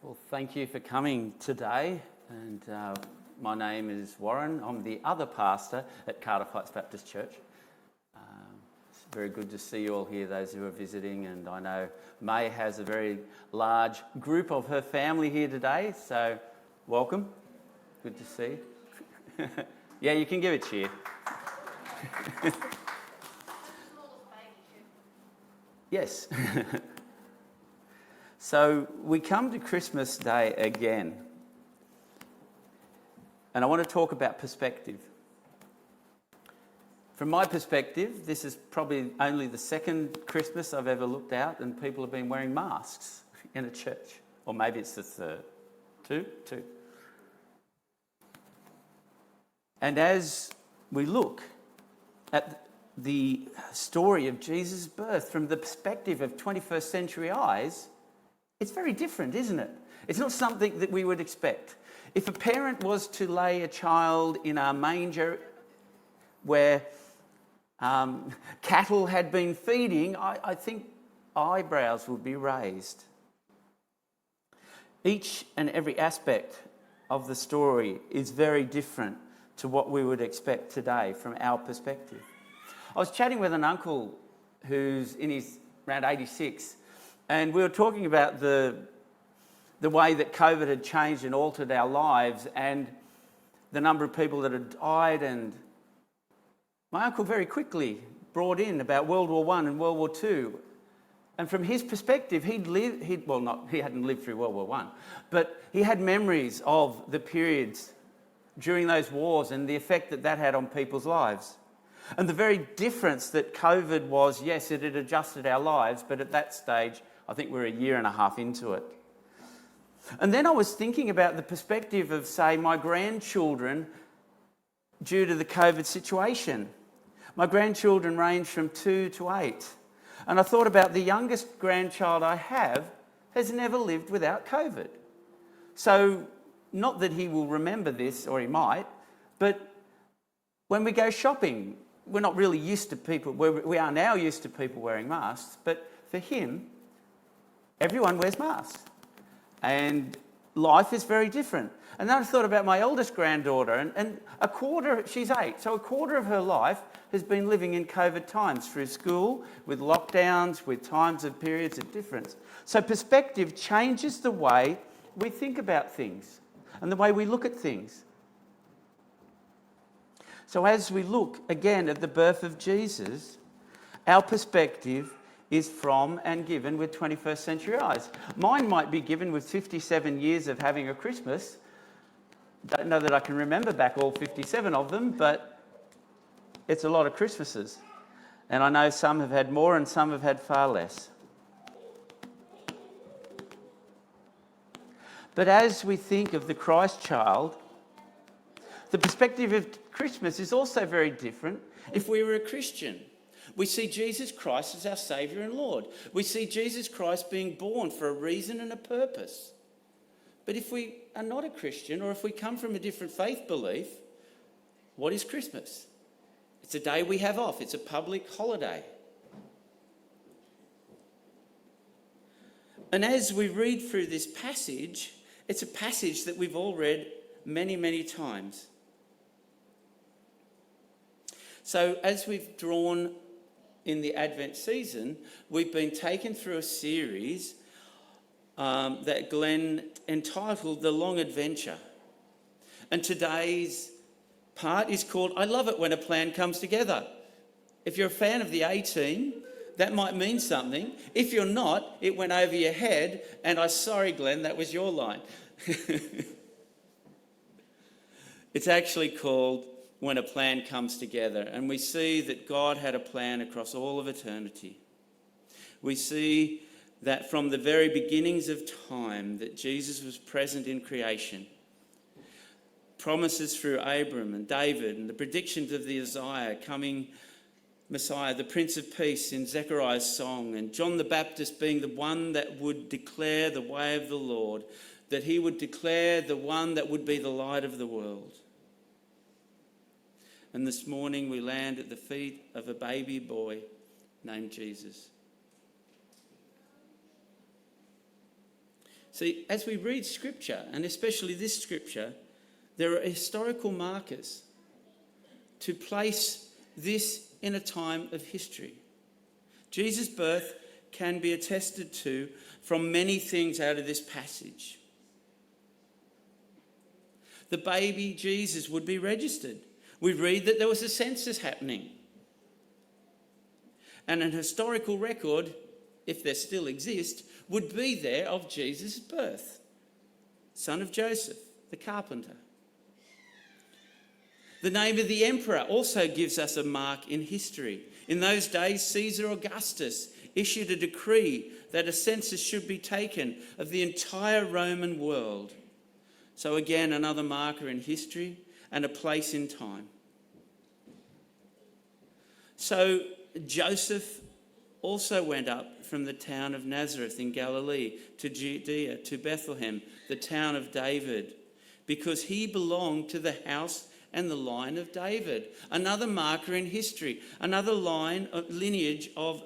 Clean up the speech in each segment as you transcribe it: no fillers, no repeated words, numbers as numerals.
Well, thank you for coming today. And my name is Warren. I'm the other pastor at Cardiff Heights Baptist Church. It's very good to see you all here, those who are visiting. And I know May has a very large group of her family here today. So welcome. Good to see you. Yeah, you can give a cheer. Yes. So we come to Christmas Day again, and I want to talk about perspective. From my perspective, this is probably only the second Christmas I've ever looked out and people have been wearing masks in a church, or maybe it's the third. Two. And as we look at the story of Jesus' birth from the perspective of 21st century eyes, it's very different, isn't it? It's not something that we would expect. If a parent was to lay a child in a manger where cattle had been feeding, I think eyebrows would be raised. Each and every aspect of the story is very different to what we would expect today from our perspective. I was chatting with an uncle who's around 86, and we were talking about the way that COVID had changed and altered our lives and the number of people that had died. And my uncle very quickly brought in about World War I and World War II. And from his perspective, he hadn't lived through World War I, but he had memories of the periods during those wars and the effect that had on people's lives. And the very difference that COVID was, yes, it had adjusted our lives, but at that stage, I think we're a year and a half into it. And then I was thinking about the perspective of, say, my grandchildren due to the COVID situation. My grandchildren range from 2 to 8. And I thought about the youngest grandchild I have has never lived without COVID. So, not that he will remember this, or he might, but when we go shopping, we're not really used to people, we are now used to people wearing masks, but for him, everyone wears masks. And life is very different. And then I thought about my eldest granddaughter, and she's 8, so a quarter of her life has been living in COVID times through school, with lockdowns, with times of periods of difference. So perspective changes the way we think about things and the way we look at things. So as we look again at the birth of Jesus, our perspective is from and given with 21st century eyes. Mine might be given with 57 years of having a Christmas. Don't know that I can remember back all 57 of them, but it's a lot of Christmases. And I know some have had more and some have had far less. But as we think of the Christ child, the perspective of Christmas is also very different if we were a Christian. We see Jesus Christ as our Saviour and Lord. We see Jesus Christ being born for a reason and a purpose. But if we are not a Christian, or if we come from a different faith belief, what is Christmas? It's a day we have off. It's a public holiday. And as we read through this passage, it's a passage that we've all read many, many times. So as we've drawn in the Advent season, we've been taken through a series that Glenn entitled The Long Adventure. And today's part is called I Love It When a Plan Comes Together. If you're a fan of the A-Team, that might mean something. If you're not, it went over your head, and I'm sorry, Glenn, that was your line. It's actually called When a Plan Comes Together, and we see that God had a plan across all of eternity. We see that from the very beginnings of time that Jesus was present in creation. Promises through Abram and David and the predictions of the Isaiah coming Messiah, the Prince of Peace in Zechariah's song, and John the Baptist being the one that would declare the way of the Lord, that he would declare the one that would be the light of the world. And this morning we land at the feet of a baby boy named Jesus. See, as we read Scripture, and especially this Scripture, there are historical markers to place this in a time of history. Jesus' birth can be attested to from many things out of this passage. The baby Jesus would be registered. We read that there was a census happening. And an historical record, if there still exists, would be there of Jesus' birth. Son of Joseph, the carpenter. The name of the emperor also gives us a mark in history. In those days, Caesar Augustus issued a decree that a census should be taken of the entire Roman world. So again, another marker in history and a place in time. So Joseph also went up from the town of Nazareth in Galilee to Judea, to Bethlehem, the town of David, because he belonged to the house and the line of David. Another marker in history, another lineage of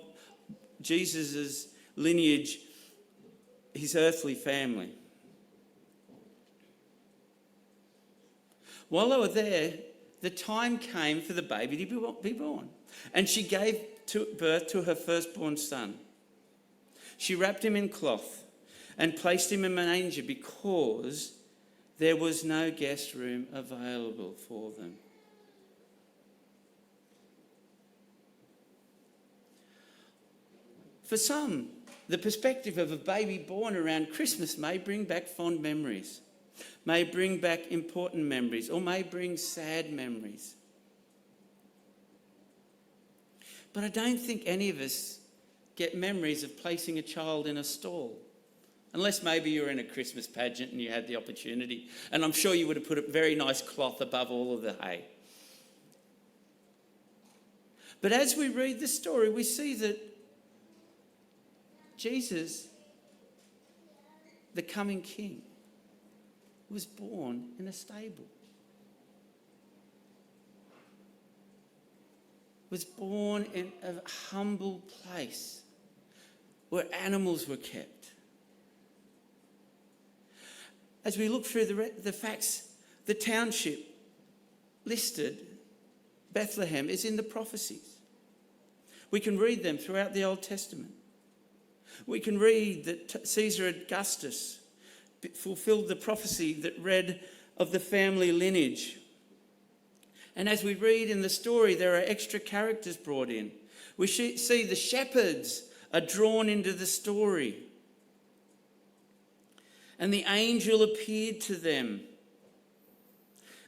Jesus' lineage, his earthly family. While they were there, the time came for the baby to be born, and she gave birth to her firstborn son. She wrapped him in cloth and placed him in a manger because there was no guest room available for them. For some, the perspective of a baby born around Christmas may bring back fond memories, may bring back important memories, or may bring sad memories. But I don't think any of us get memories of placing a child in a stall. Unless maybe you're in a Christmas pageant and you had the opportunity. And I'm sure you would have put a very nice cloth above all of the hay. But as we read the story, we see that Jesus, the coming King, was born in a stable. Was born in a humble place where animals were kept. As we look through the facts, the township listed, Bethlehem, is in the prophecies. We can read them throughout the Old Testament. We can read that Caesar Augustus fulfilled the prophecy that read of the family lineage. And as we read in the story, there are extra characters brought in. We see the shepherds are drawn into the story. And the angel appeared to them.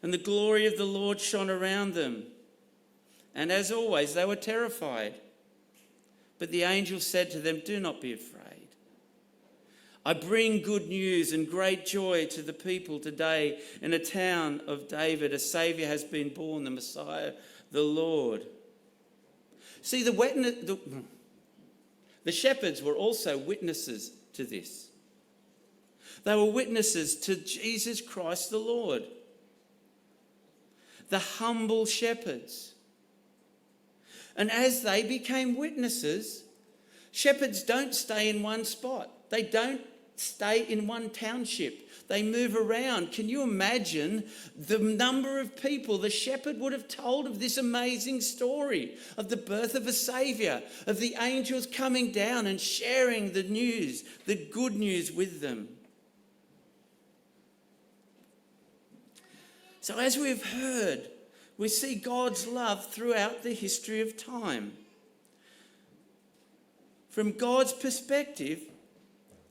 And the glory of the Lord shone around them. And as always, they were terrified. But the angel said to them, "Do not be afraid. I bring good news and great joy to the people today. In a town of David, a Saviour has been born, the Messiah, the Lord." See, the shepherds were also witnesses to this. They were witnesses to Jesus Christ the Lord. The humble shepherds. And as they became witnesses, shepherds don't stay in one spot. They don't stay in one township. They move around. Can you imagine the number of people the shepherd would have told of this amazing story of the birth of a Saviour, of the angels coming down and sharing the news, the good news with them? So as we've heard, we see God's love throughout the history of time. From God's perspective,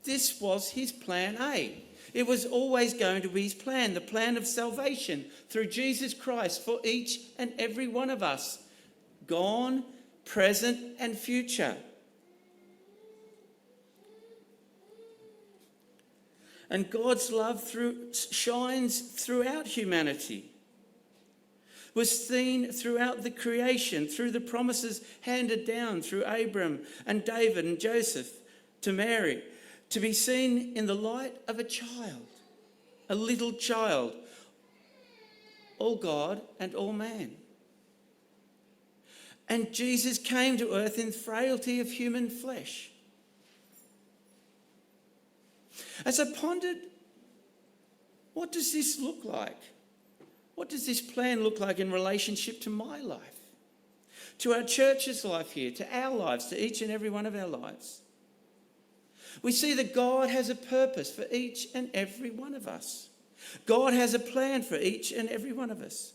this was his plan A. It was always going to be his plan, the plan of salvation through Jesus Christ for each and every one of us, gone, present, and future. And God's love shines throughout humanity, was seen throughout the creation, through the promises handed down through Abram and David and Joseph to Mary, to be seen in the light of a child, a little child, all God and all man. And Jesus came to earth in frailty of human flesh. As I pondered, what does this look like? What does this plan look like in relationship to my life, to our church's life here, to our lives, to each and every one of our lives? We see that God has a purpose for each and every one of us. God has a plan for each and every one of us.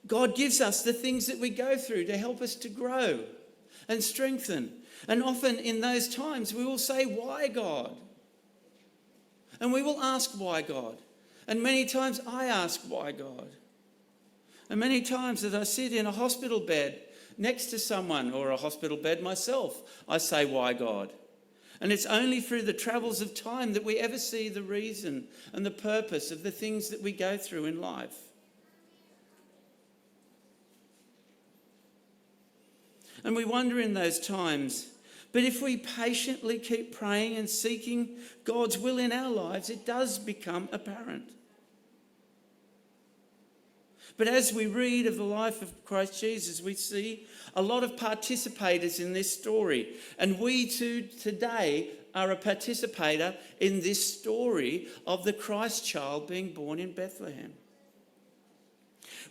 God gives us the things that we go through to help us to grow and strengthen. And often in those times we will say, "Why, God?" And we will ask, "Why, God?" And many times I ask, "Why, God?" And many times as I sit in a hospital bed next to someone, or a hospital bed myself, I say, "Why, God?" And it's only through the travels of time that we ever see the reason and the purpose of the things that we go through in life. And we wonder in those times, but if we patiently keep praying and seeking God's will in our lives, it does become apparent. But as we read of the life of Christ Jesus, we see a lot of participators in this story. And we too today are a participator in this story of the Christ child being born in Bethlehem.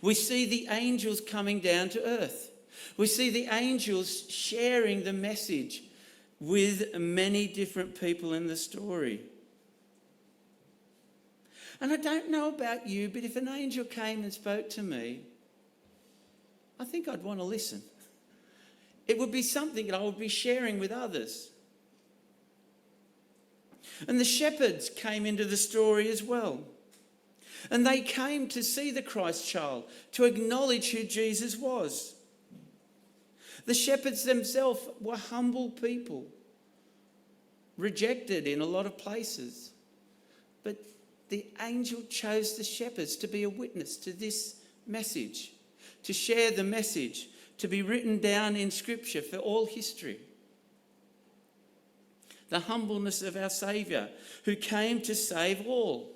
We see the angels coming down to earth. We see the angels sharing the message with many different people in the story. And I don't know about you, but if an angel came and spoke to me, I think I'd want to listen. It would be something that I would be sharing with others. And the shepherds came into the story as well. And they came to see the Christ child, to acknowledge who Jesus was. The shepherds themselves were humble people, rejected in a lot of places. But the angel chose the shepherds to be a witness to this message, to share the message, to be written down in Scripture for all history. The humbleness of our Saviour, who came to save all.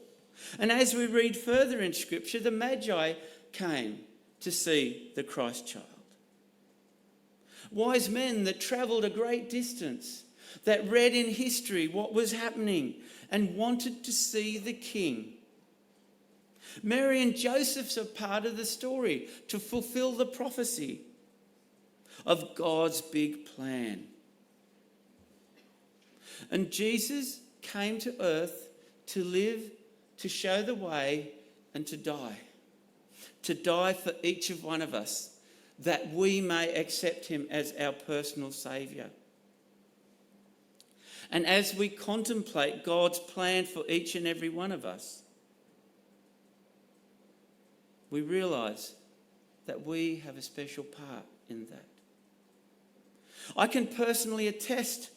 And as we read further in Scripture, the Magi came to see the Christ child. Wise men that travelled a great distance, that read in history what was happening and wanted to see the King. Mary and Joseph are part of the story to fulfill the prophecy of God's big plan. And Jesus came to earth to live, to show the way, and to die. To die for each of one of us, that we may accept him as our personal Saviour. And as we contemplate God's plan for each and every one of us, we realise that we have a special part in that. I can personally attest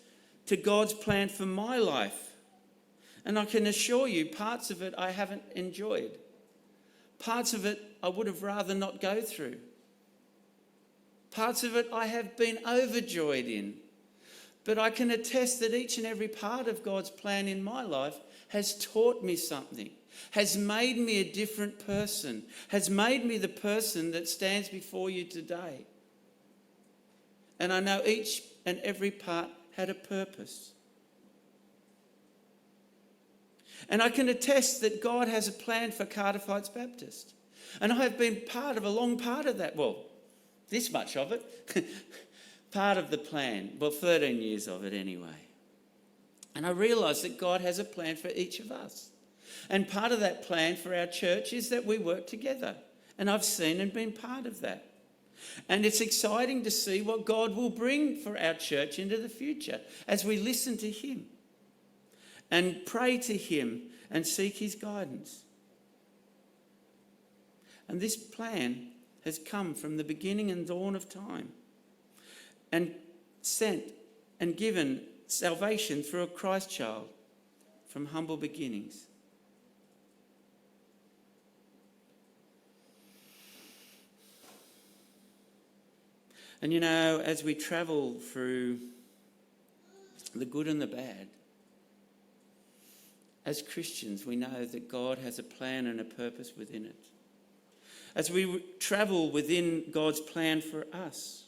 to God's plan for my life, and I can assure you parts of it I haven't enjoyed. Parts of it I would have rather not go through. Parts of it I have been overjoyed in. But I can attest that each and every part of God's plan in my life has taught me something, has made me a different person, has made me the person that stands before you today. And I know each and every part had a purpose. And I can attest that God has a plan for Carter Fights Baptist. And I have been part of a long part of that. Well, this much of it. Part of the plan. Well, 13 years of it anyway. And I realise that God has a plan for each of us. And part of that plan for our church is that we work together. And I've seen and been part of that. And it's exciting to see what God will bring for our church into the future as we listen to him and pray to him and seek his guidance. And this plan has come from the beginning and dawn of time and sent and given salvation through a Christ child from humble beginnings. And you know, as we travel through the good and the bad, as Christians, we know that God has a plan and a purpose within it. As we travel within God's plan for us,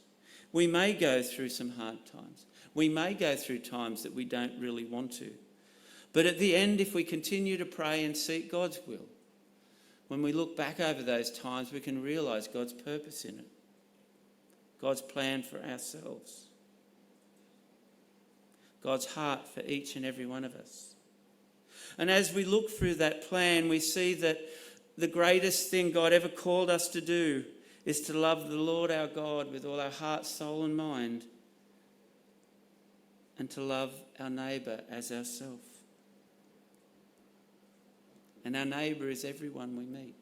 We may go through some hard times. We may go through times that we don't really want to. But at the end, if we continue to pray and seek God's will, when we look back over those times, we can realise God's purpose in it, God's plan for ourselves, God's heart for each and every one of us. And as we look through that plan, we see that the greatest thing God ever called us to do is to love the Lord our God with all our heart, soul and mind, and to love our neighbour as ourselves. And our neighbour is everyone we meet.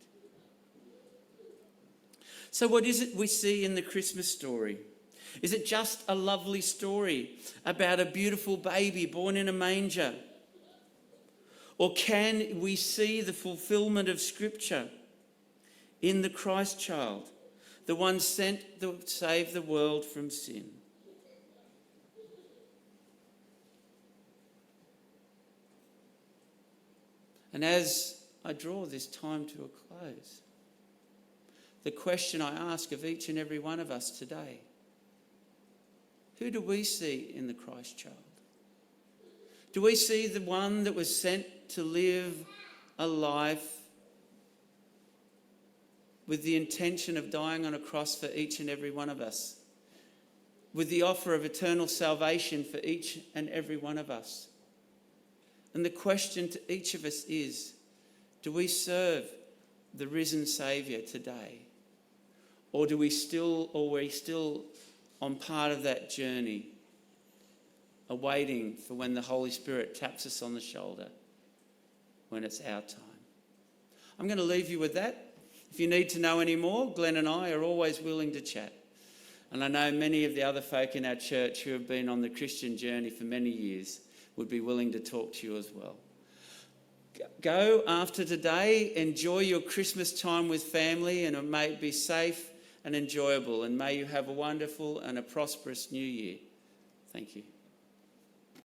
So what is it we see in the Christmas story? Is it just a lovely story about a beautiful baby born in a manger? Or can we see the fulfilment of Scripture in the Christ child, the one sent to save the world from sin? And as I draw this time to a close, the question I ask of each and every one of us today: who do we see in the Christ child? Do we see the one that was sent to live a life with the intention of dying on a cross for each and every one of us, with the offer of eternal salvation for each and every one of us? And the question to each of us is, do we serve the risen Saviour today? Or are we still on part of that journey, awaiting for when the Holy Spirit taps us on the shoulder, when it's our time? I'm going to leave you with that. If you need to know any more, Glenn and I are always willing to chat. And I know many of the other folk in our church who have been on the Christian journey for many years would be willing to talk to you as well. Go after today, enjoy your Christmas time with family, and may it be safe and enjoyable, and may you have a wonderful and a prosperous new year. Thank you.